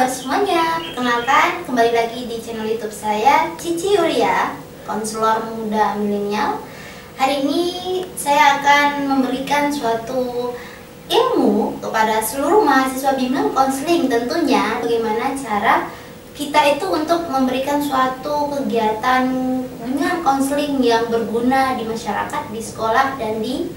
halo semuanya, perkenalkan kembali lagi di channel YouTube saya, Cici Yulia, konselor muda milenial. Hari ini saya akan memberikan suatu ilmu kepada seluruh mahasiswa bimbingan konseling, tentunya bagaimana cara kita itu untuk memberikan suatu kegiatan bimbingan konseling yang berguna di masyarakat, di sekolah, dan di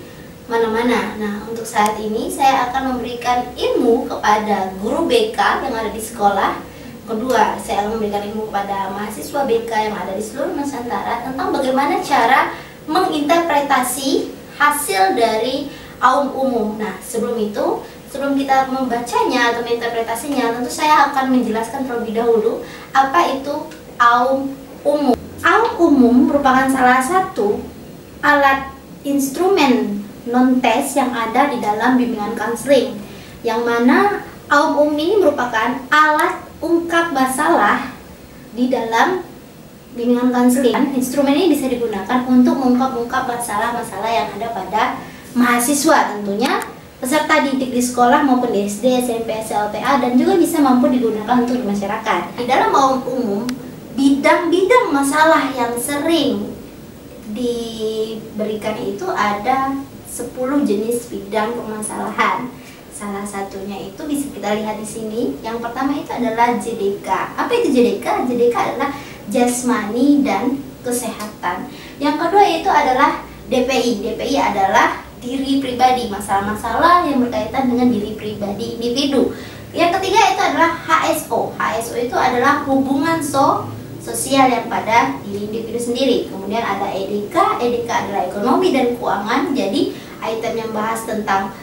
mana-mana. Nah, untuk saat ini saya akan memberikan ilmu kepada guru BK yang ada di sekolah. Kedua, saya akan memberikan ilmu kepada mahasiswa BK yang ada di seluruh Nusantara tentang bagaimana cara menginterpretasi hasil dari AUM umum. Nah, sebelum kita membacanya atau menginterpretasinya, tentu saya akan menjelaskan terlebih dahulu apa itu AUM umum. AUM umum merupakan salah satu alat instrumen non-tes yang ada di dalam bimbingan konseling, yang mana AUM umum ini merupakan alat ungkap masalah di dalam bimbingan konseling. Instrumen ini bisa digunakan untuk mengungkap masalah-masalah yang ada pada mahasiswa, tentunya peserta didik di sekolah maupun di SD, SMP, SLTA, dan juga bisa mampu digunakan untuk di masyarakat. Di dalam AUM umum, bidang-bidang masalah yang sering diberikan itu ada 10 jenis bidang permasalahan. Salah satunya itu bisa kita lihat di sini. Yang pertama itu adalah JDK. Apa itu JDK? JDK adalah jasmani dan kesehatan. Yang kedua itu adalah DPI. DPI adalah diri pribadi, masalah-masalah yang berkaitan dengan diri pribadi individu. Yang ketiga itu adalah HSO. HSO itu adalah hubungan sosial yang pada diri individu sendiri. Kemudian ada EDK. EDK adalah ekonomi dan keuangan. Jadi item yang bahas tentang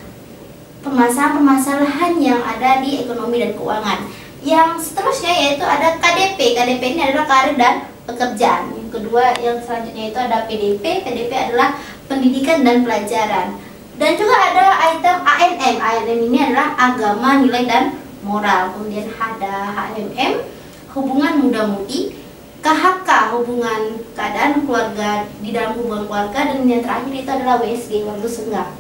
permasalahan-permasalahan yang ada di ekonomi dan keuangan. Yang seterusnya yaitu ada KDP. KDP ini adalah karir dan pekerjaan. Yang kedua, yang selanjutnya itu ada PDP. PDP adalah pendidikan dan pelajaran. Dan juga ada item ANM. ANM ini adalah agama, nilai, dan moral. Kemudian ada HMM, hubungan muda-mudi. KHK, hubungan keadaan keluarga di dalam hubungan keluarga. Dan yang terakhir itu adalah WSG, waktu senggang.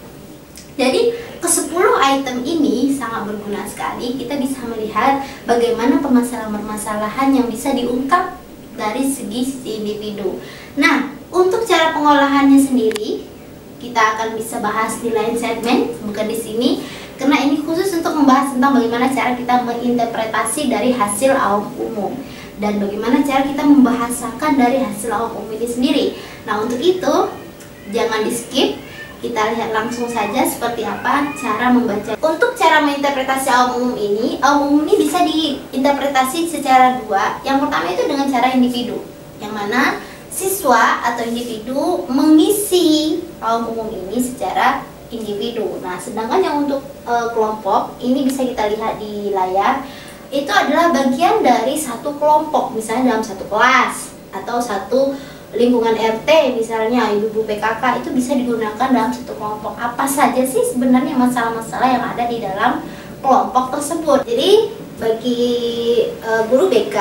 Jadi ke-10 item ini sangat berguna sekali. Kita bisa melihat bagaimana permasalahan-permasalahan yang bisa diungkap dari segi individu. Nah, untuk cara pengolahannya sendiri kita akan bisa bahas di lain segmen, bukan di sini, karena ini khusus untuk membahas tentang bagaimana cara kita menginterpretasi dari hasil AUM umum dan bagaimana cara kita membahasakan dari hasil AUM umum ini sendiri. Nah, untuk itu jangan di skip, kita lihat langsung saja seperti apa cara membaca. Untuk cara menginterpretasi AUM umum ini bisa diinterpretasi secara dua. Yang pertama itu dengan cara individu, yang mana siswa atau individu mengisi AUM umum ini secara individu. Nah, sedangkan yang untuk kelompok ini bisa kita lihat di layar, itu adalah bagian dari satu kelompok, misalnya dalam satu kelas atau satu lingkungan RT, misalnya ibu-ibu PKK, itu bisa digunakan dalam satu kelompok. Apa saja sih sebenarnya masalah-masalah yang ada di dalam kelompok tersebut? Jadi bagi guru BK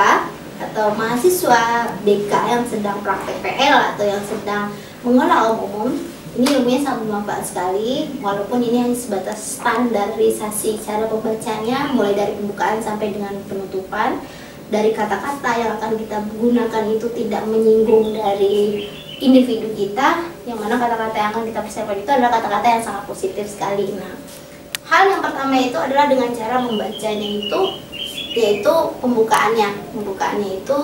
atau mahasiswa BK yang sedang praktek PL atau yang sedang mengenal AUM umum, ini ilmunya sangat bermanfaat sekali, walaupun ini hanya sebatas standarisasi cara pembacanya, mulai dari pembukaan sampai dengan penutupan. Dari kata-kata yang akan kita gunakan itu tidak menyinggung dari individu kita, yang mana kata-kata yang akan kita persiapkan itu adalah kata-kata yang sangat positif sekali. Nah, hal yang pertama itu adalah dengan cara membacanya itu, yaitu pembukaannya. Pembukaannya itu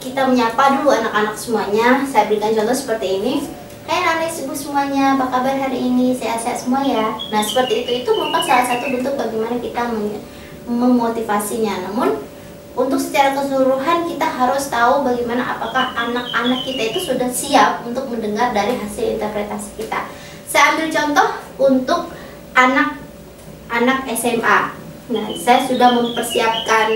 kita menyapa dulu anak-anak semuanya. Saya berikan contoh seperti ini. Hai anak ibu semuanya, apa kabar hari ini? Sehat-sehat semua ya? Nah, seperti itu merupakan salah satu bentuk bagaimana kita memotivasinya. Namun, untuk secara keseluruhan kita harus tahu bagaimana apakah anak-anak kita itu sudah siap untuk mendengar dari hasil interpretasi kita. Saya ambil contoh untuk anak SMA. Nah, saya sudah mempersiapkan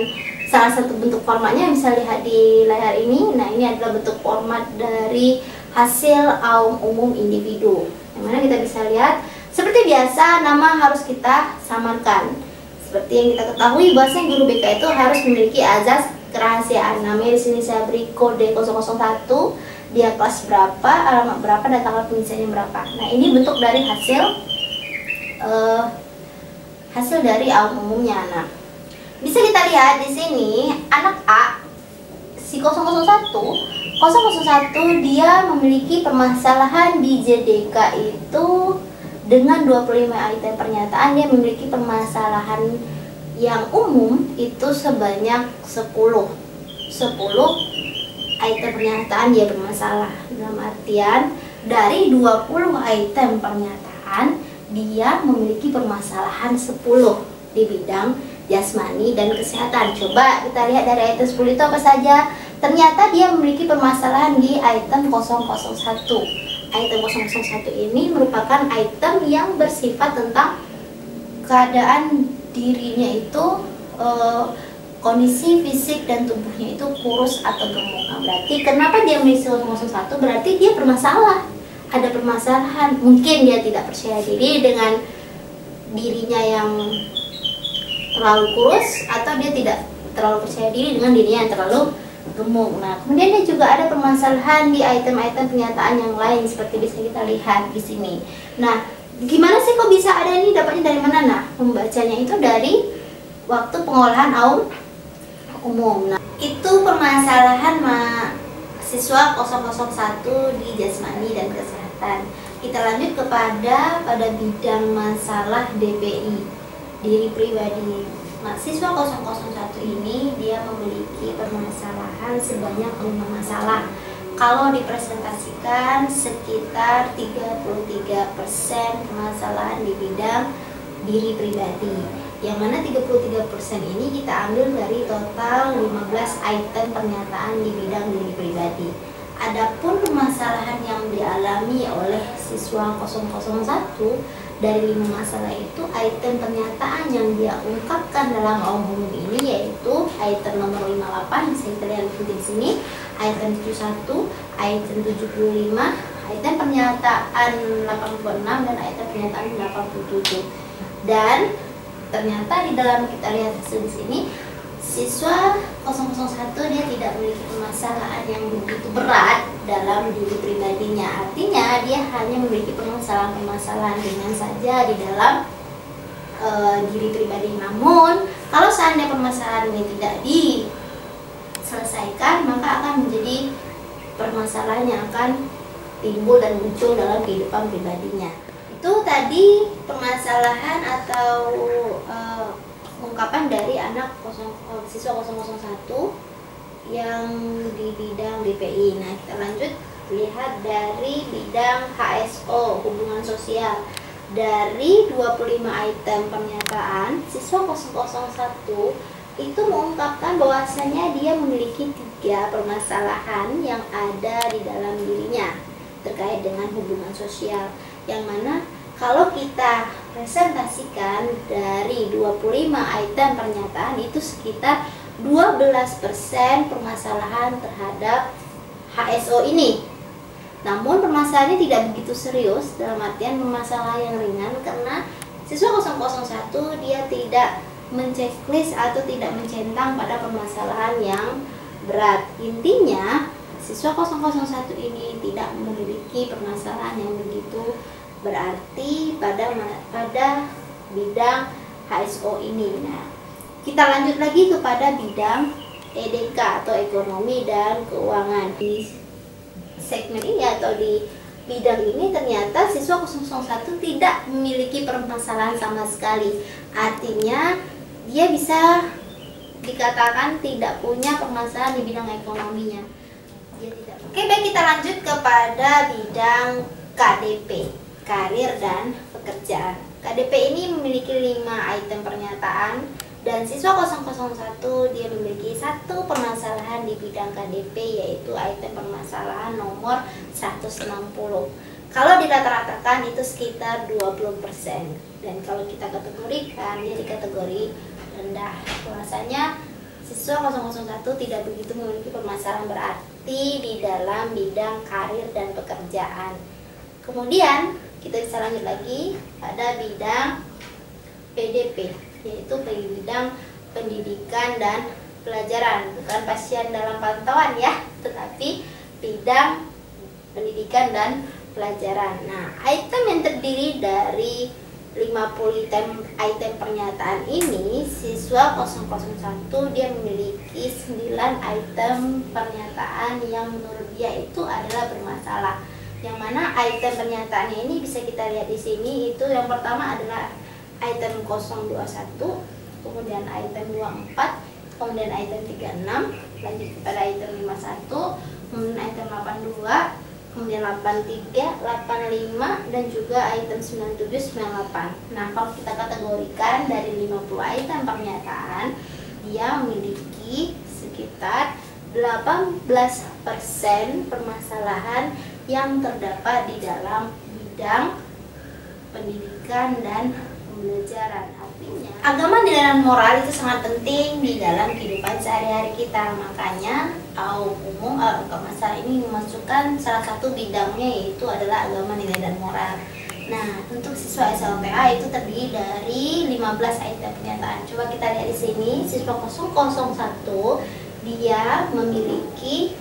salah satu bentuk formatnya, bisa lihat di layar ini. Nah, ini adalah bentuk format dari hasil AUM umum individu, yang mana kita bisa lihat seperti biasa nama harus kita samarkan. Seperti yang kita ketahui, bahwasanya guru BK itu harus memiliki azas kerahasiaan. Namanya di sini saya beri kode 001, dia kelas berapa, alamat berapa, dan tanggal pengisiannya berapa. Nah, ini bentuk dari hasil dari AUM umumnya. Nah, Bisa kita lihat di sini anak A si 001 dia memiliki permasalahan di JDK itu dengan 25 item pernyataan. Dia memiliki permasalahan yang umum itu sebanyak 10 item pernyataan dia bermasalah. Dalam artian dari 20 item pernyataan dia memiliki permasalahan 10 di bidang jasmani dan kesehatan. Coba kita lihat dari item 10 itu apa saja. Ternyata dia memiliki permasalahan di item 001. Item 001 ini merupakan item yang bersifat tentang keadaan dirinya itu, kondisi fisik dan tubuhnya itu kurus atau gemuk. Nah, berarti kenapa dia memiliki 001? Berarti dia bermasalah, ada permasalahan. Mungkin dia tidak percaya diri dengan dirinya yang terlalu kurus, atau dia tidak terlalu percaya diri dengan dirinya yang terlalu gemuk. Nah, kemudian dia juga ada permasalahan di item-item pernyataan yang lain seperti bisa kita lihat di sini. Nah, gimana sih kok bisa ada ini? Dapatnya dari mana? Nah, membacanya itu dari waktu pengolahan umum. Nah, itu permasalahan siswa 001 di jasmani dan kesehatan. Kita lanjut pada bidang masalah DPI, diri pribadi. Nah, siswa 001 ini dia memiliki permasalahan sebanyak 5 masalah. Kalau dipresentasikan sekitar 33% permasalahan di bidang diri pribadi. Yang mana 33% ini kita ambil dari total 15 item pernyataan di bidang diri pribadi. Adapun permasalahan yang dialami oleh siswa 001 dari 5 masalah itu, item pernyataan yang dia ungkapkan dalam umum ini yaitu item nomor 58, bisa kita lihat di sini, item 71, item 75, item pernyataan 86, dan item pernyataan 87. Dan ternyata di dalam kita lihat hasil di sini, siswa 001 dia tidak memiliki permasalahan yang begitu berat dalam diri pribadinya. Artinya dia hanya memiliki permasalahan-permasalahan ringan saja di dalam diri pribadi. Namun kalau seandainya permasalahan ini tidak diselesaikan, maka akan menjadi permasalahan yang akan timbul dan muncul dalam kehidupan pribadinya. Itu tadi permasalahan atau ungkapan dari siswa 001 yang di bidang DPI. Nah, kita lanjut lihat dari bidang HSO, hubungan sosial. Dari 25 item pernyataan, siswa 001 itu mengungkapkan bahwasanya dia memiliki 3 permasalahan yang ada di dalam dirinya terkait dengan hubungan sosial, yang mana kalau kita presentasikan dari 25 item pernyataan itu sekitar 12% permasalahan terhadap HSO ini. Namun permasalahannya tidak begitu serius, dalam artian permasalahan yang ringan, karena siswa 001 dia tidak menceklis atau tidak mencentang pada permasalahan yang berat. Intinya siswa 001 ini tidak memiliki permasalahan yang begitu berarti pada bidang HSO ini. Nah, kita lanjut lagi kepada bidang EDK atau ekonomi dan keuangan. Di segmen ini atau di bidang ini ternyata siswa 001 tidak memiliki permasalahan sama sekali. Artinya dia bisa dikatakan tidak punya permasalahan di bidang ekonominya. Dia tidak. Oke, baik, kita lanjut kepada bidang KDP, karir dan pekerjaan. KDP ini memiliki 5 item pernyataan, dan siswa 001 dia memiliki 1 permasalahan di bidang KDP, yaitu item permasalahan nomor 160. Kalau dirata-ratakan itu sekitar 20%, dan kalau kita kategorikan dia di kategori rendah. Bahwasanya siswa 001 tidak begitu memiliki permasalahan berarti di dalam bidang karir dan pekerjaan. Kemudian kita bisa lanjut lagi pada bidang PDP, yaitu bidang pendidikan dan pelajaran. Bukan pasien dalam pantauan ya, tetapi bidang pendidikan dan pelajaran. Nah, item yang terdiri dari 50 item pernyataan ini, siswa 001 dia memiliki 9 item pernyataan yang menurut dia itu adalah bermasalah. Yang mana item pernyataannya ini bisa kita lihat di sini. Itu yang pertama adalah item 021, kemudian item 24, kemudian item 36, lanjut kepada item 51, kemudian item 82, kemudian 83, 85, dan juga item 97, 98. Nah, kalau kita kategorikan dari 50 item pernyataan, dia memiliki sekitar 18% permasalahan yang terdapat di dalam bidang pendidikan dan pembelajaran. Artinya, agama, nilai dan moral itu sangat penting di dalam kehidupan sehari-hari kita. Makanya umum masalah ini memasukkan salah satu bidangnya, yaitu adalah agama, nilai dan moral. Nah, untuk siswa SLTA itu terdiri dari 15 item pernyataan. Coba kita lihat di sini, siswa 001 dia memiliki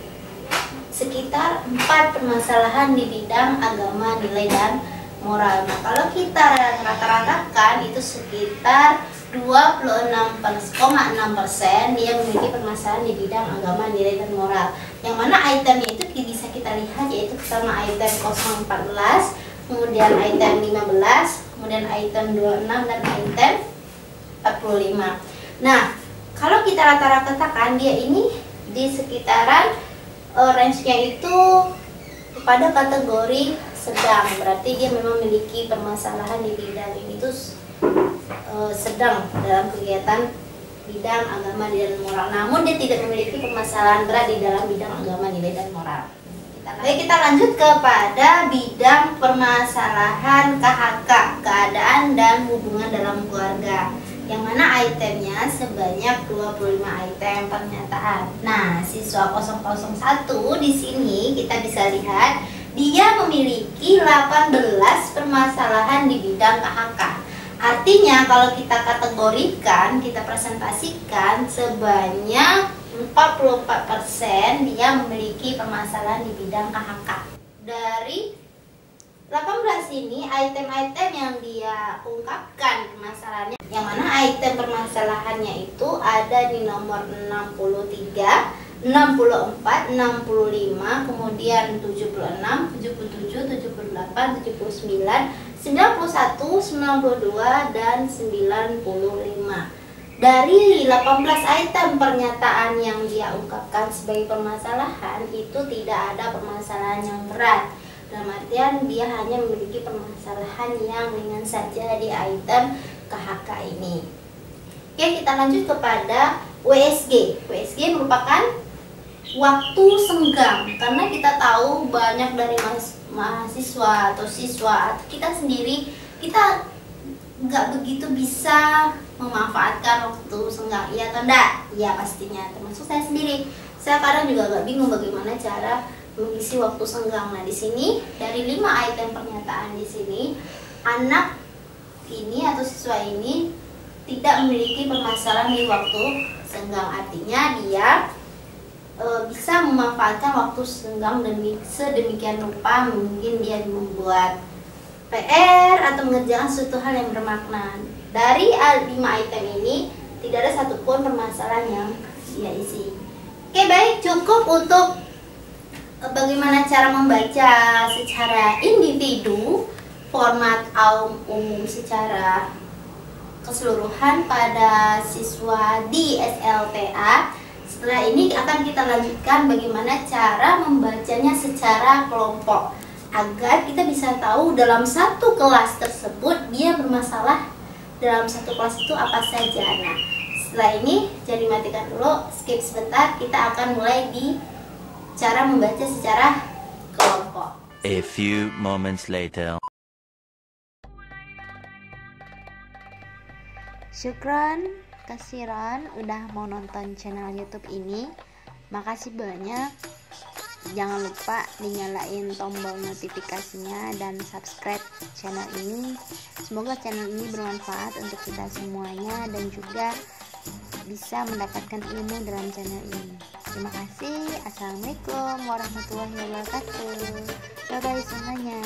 sekitar 4 permasalahan di bidang agama, nilai, dan moral. Nah, kalau kita rata-ratakan itu sekitar 26,6% dia memiliki permasalahan di bidang agama, nilai, dan moral. Yang mana itemnya itu bisa kita lihat, yaitu pertama item 014, kemudian item 15, kemudian item 26, dan item 45. Nah, kalau kita rata-ratakan dia ini di sekitaran range-nya itu pada kategori sedang, berarti dia memang memiliki permasalahan di bidang ini itu sedang dalam kegiatan bidang agama, nilai, dan moral. Namun dia tidak memiliki permasalahan berat di dalam bidang agama, nilai, dan moral. Kita lanjut kepada bidang permasalahan KHK, keadaan dan hubungan dalam keluarga, yang mana itemnya sebanyak 25 item pernyataan. Nah, siswa 001 di sini kita bisa lihat dia memiliki 18 permasalahan di bidang KHK. Artinya kalau kita kategorikan, kita presentasikan sebanyak 44% dia memiliki permasalahan di bidang KHK. Dari 18 ini item-item yang dia ungkapkan permasalahannya, yang mana item permasalahannya itu ada di nomor 63, 64, 65, kemudian 76, 77, 78, 79, 91, 92, dan 95. Dari 18 item pernyataan yang dia ungkapkan sebagai permasalahan, itu tidak ada permasalahan yang berat. Dalam artian dia hanya memiliki permasalahan yang ringan saja di item KHK ini. Oke, kita lanjut kepada WSG. WSG merupakan waktu senggang, karena kita tahu banyak dari mahasiswa atau siswa atau kita sendiri, kita nggak begitu bisa memanfaatkan waktu senggang, iya atau enggak? Iya pastinya, termasuk saya sendiri. Saya kadang juga agak bingung bagaimana cara mengisi waktu senggang. Nah, di sini dari 5 item pernyataan di sini, anak ini atau siswa ini tidak memiliki permasalahan di waktu senggang. Artinya dia bisa memanfaatkan waktu senggang dan sedemikian rupa, mungkin dia membuat PR atau mengerjakan suatu hal yang bermakna. Dari 5 item ini tidak ada satupun permasalahan yang dia isi. Oke, baik, cukup untuk bagaimana cara membaca secara individu, format umum secara keseluruhan pada siswa di SLTA. Setelah ini akan kita lanjutkan bagaimana cara membacanya secara kelompok, agar kita bisa tahu dalam satu kelas tersebut dia bermasalah dalam satu kelas itu apa saja. Nah, setelah ini jadi matikan dulu, skip sebentar, kita akan mulai di cara membaca secara kelompok. A few moments later. Syukron kasiran udah mau nonton channel YouTube ini. Makasih banyak. Jangan lupa dinyalain tombol notifikasinya dan subscribe channel ini. Semoga channel ini bermanfaat untuk kita semuanya dan juga bisa mendapatkan ilmu dalam channel ini. Terima kasih. Assalamualaikum warahmatullahi wabarakatuh. Bye bye semuanya.